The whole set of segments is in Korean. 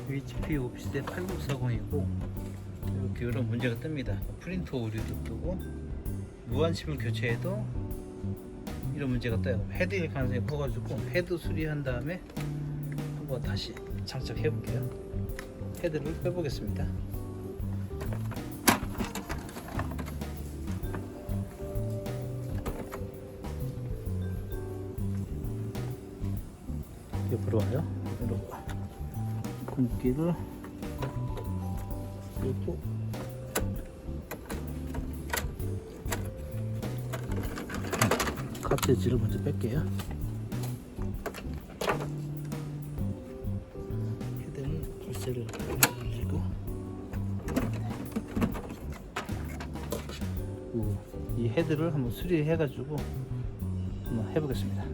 HP 오피스의 8640이고 이렇게 이런 문제가 뜹니다. 프린터 오류도 뜨고 무한침을 교체해도 이런 문제가 떠요. 헤드일 가능성이 커가지고 헤드 수리한 다음에 한번 다시 장착해 볼게요. 헤드를 빼보겠습니다. 옆으로 와요. 이러고 굶기를 그리고 카트리지를 먼저 뺄게요. 헤드는 열쇠를 올리고 이 헤드를 한번 수리해 가지고 한번 해보겠습니다.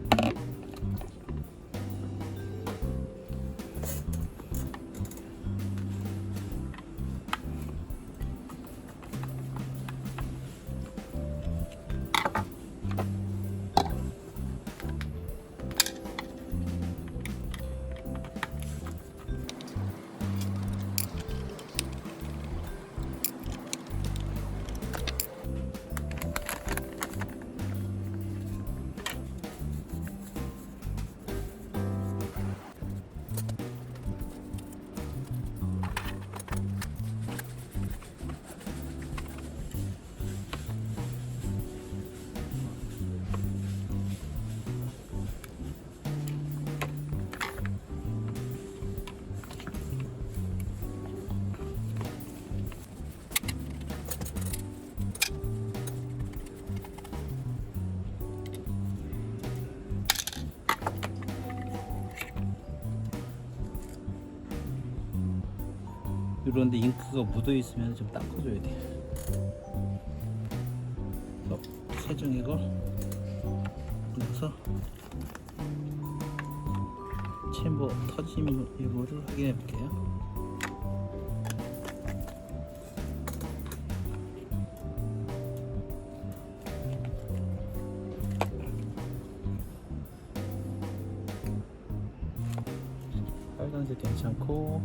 이런데 잉크가 묻어 있으면 좀 닦아줘야 돼. 세정액을 넣어서 챔버 터짐 여부를 확인해 볼게요. 빨간색 괜찮고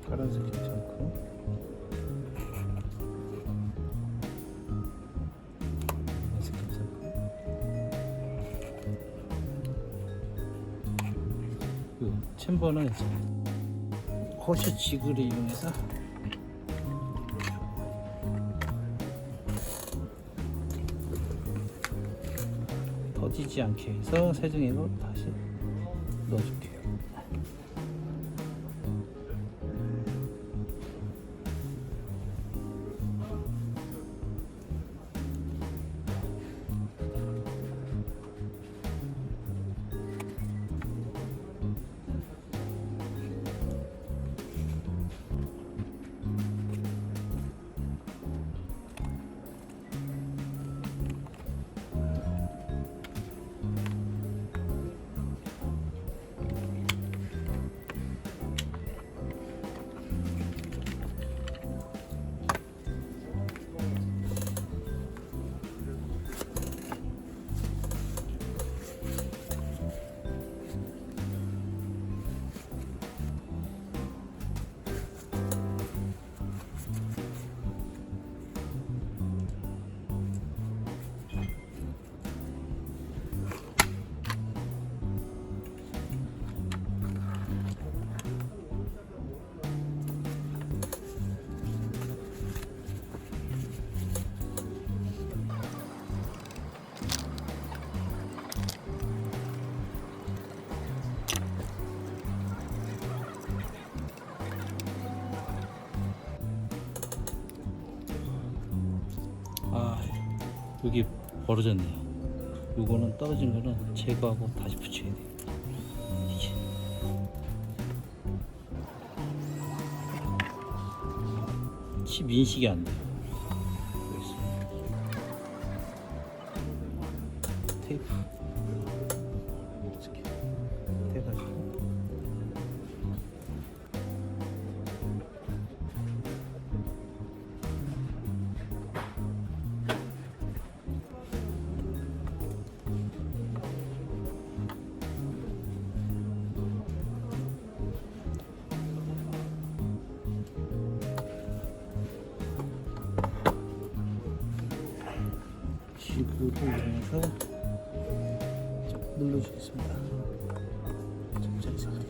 파란색 괜찮고 파란색 괜찮고 그 챔버는 이제 호시 지그를 이용해서 터지지 않게 해서 세정액을 다시 넣어줄게요. 여기 벌어졌네요. 요거는 떨어진 거는 제거하고 다시 붙여야 돼요. 칩 인식이 안 돼요. 테이프 이렇게 해가지고 누를 이용해서 눌러주겠습니다. 적절히 소리.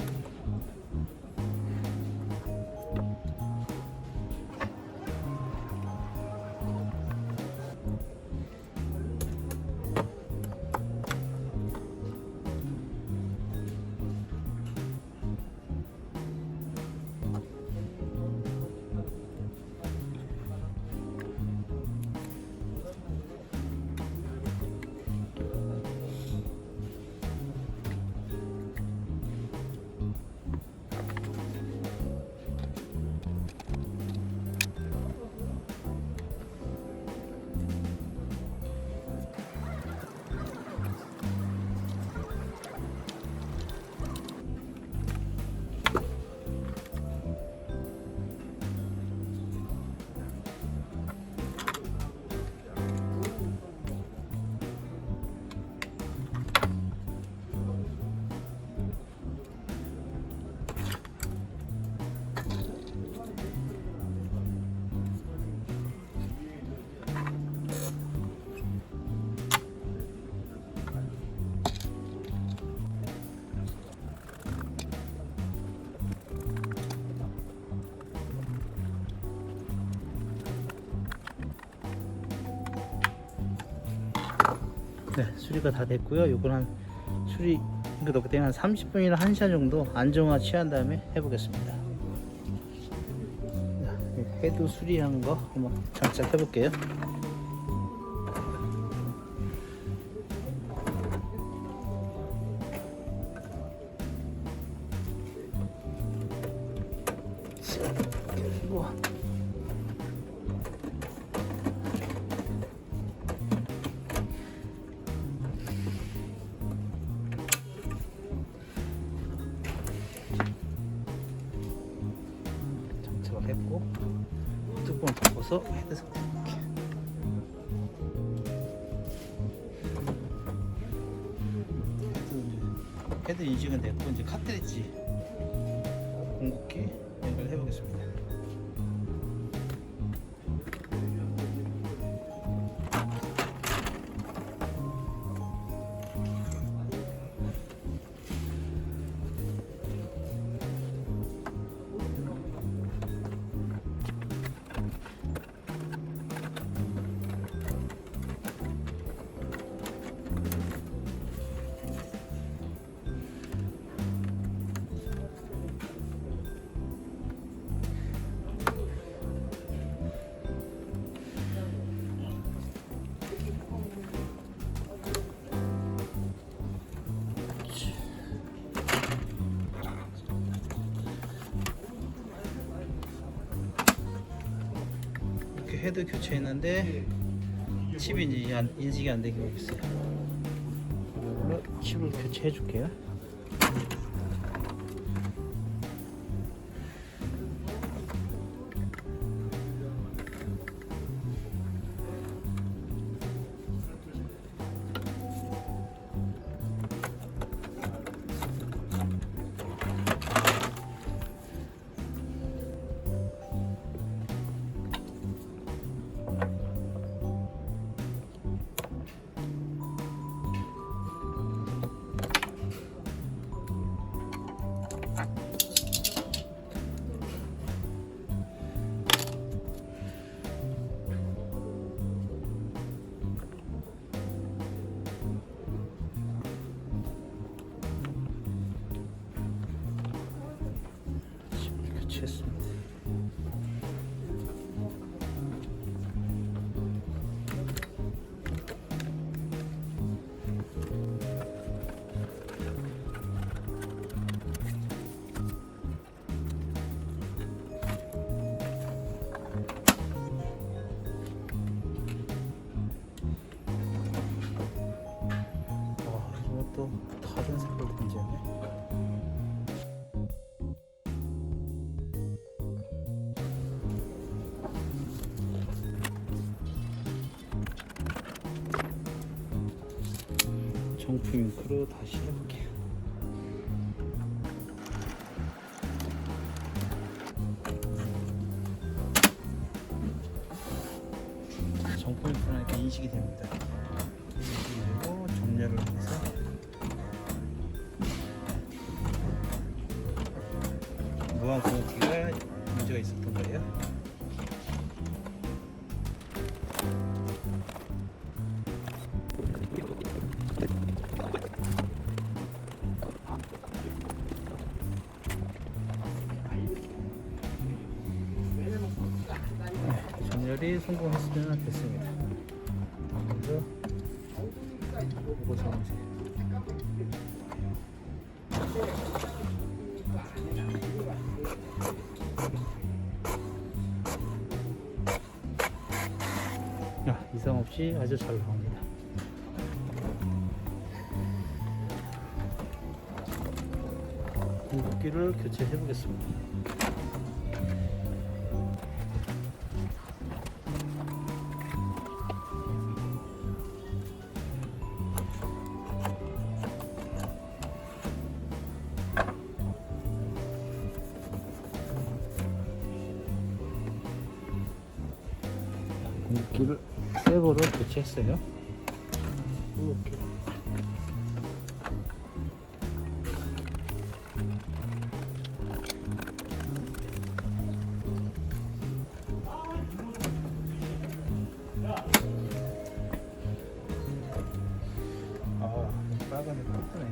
네, 수리가 다 됐고요. 요건 한 수리 이거 넣게 되면 한 30분이나 1시간 정도 안정화 취한 다음에 해보겠습니다. 자, 헤드 수리한 거 한번 장착 해볼게요. 그리고 했고 뚜껑을 덮어서 헤드 상태 이렇게. 헤드 인식은 됐고 이제 카트리지 공급기 연결해 보겠습니다. 헤드 교체했는데 칩이 이제 인식이 안 되고 있어요. 이걸로 칩을 교체해 줄게요. 교체했습니다. 이것도 다른 색깔로 문제네. 정품 잉크로 다시 해볼게요. 정품 잉크는 이렇게 인식이 됩니다. 무한 공기가 문제가 있었던 거예요. 네, 전열이 성공했으면 됐습니다. 먼저 이거 정지. 이상 없이 아주 잘 나옵니다. 공급기를 교체해 보겠습니다. 공급기를 새 거로 교체했어요. 이렇게. 빨간색 예쁘네.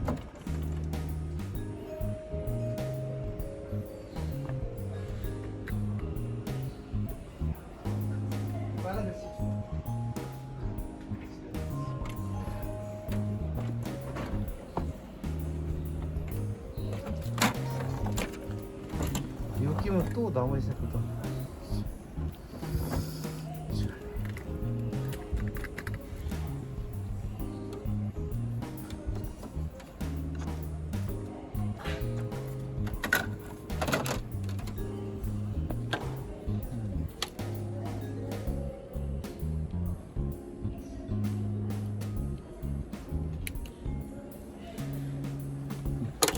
빨간색. 이거 끼면 또 나머지 색깔도.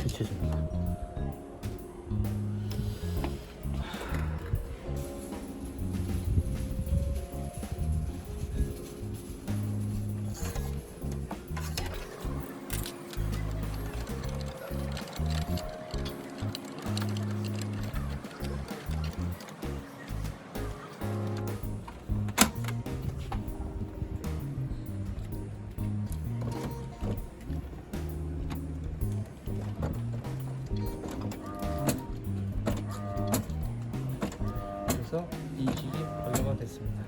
교체줍니다. 인식이 완료가 됐습니다.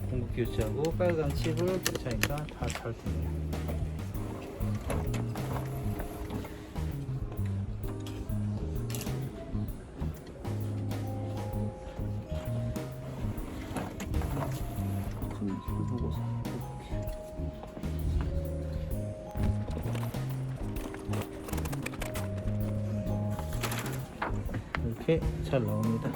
공급기 교체하고 빨간 칩을 교체하니까 다 잘 되네요. 이렇게 잘 나옵니다.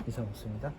이상 없습니다.